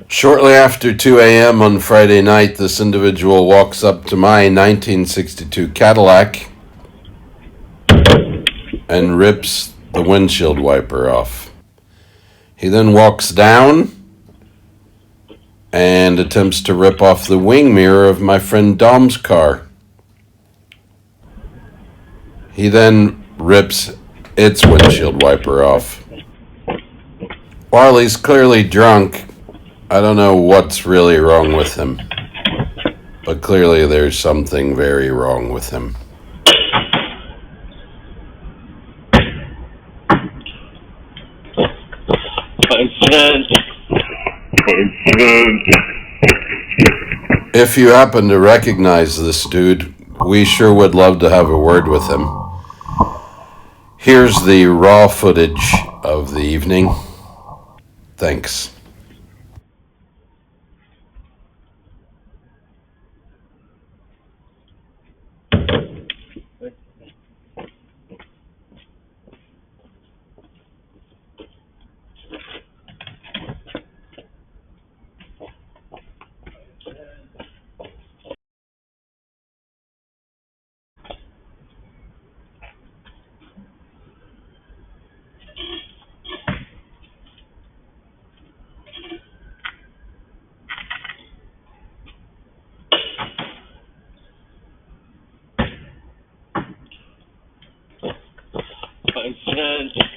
Shortly after 2 a.m. on Friday night, this individual walks up to my 1962 Cadillac and rips the windshield wiper off. He then walks down and attempts to rip off the wing mirror of my friend Dom's car. He then rips its windshield wiper off. While he's clearly drunk, I don't know what's really wrong with him, but clearly there's something very wrong with him. If you happen to recognize this dude, we sure would love to have a word with him. Here's the raw footage of the evening. Thanks. I can't.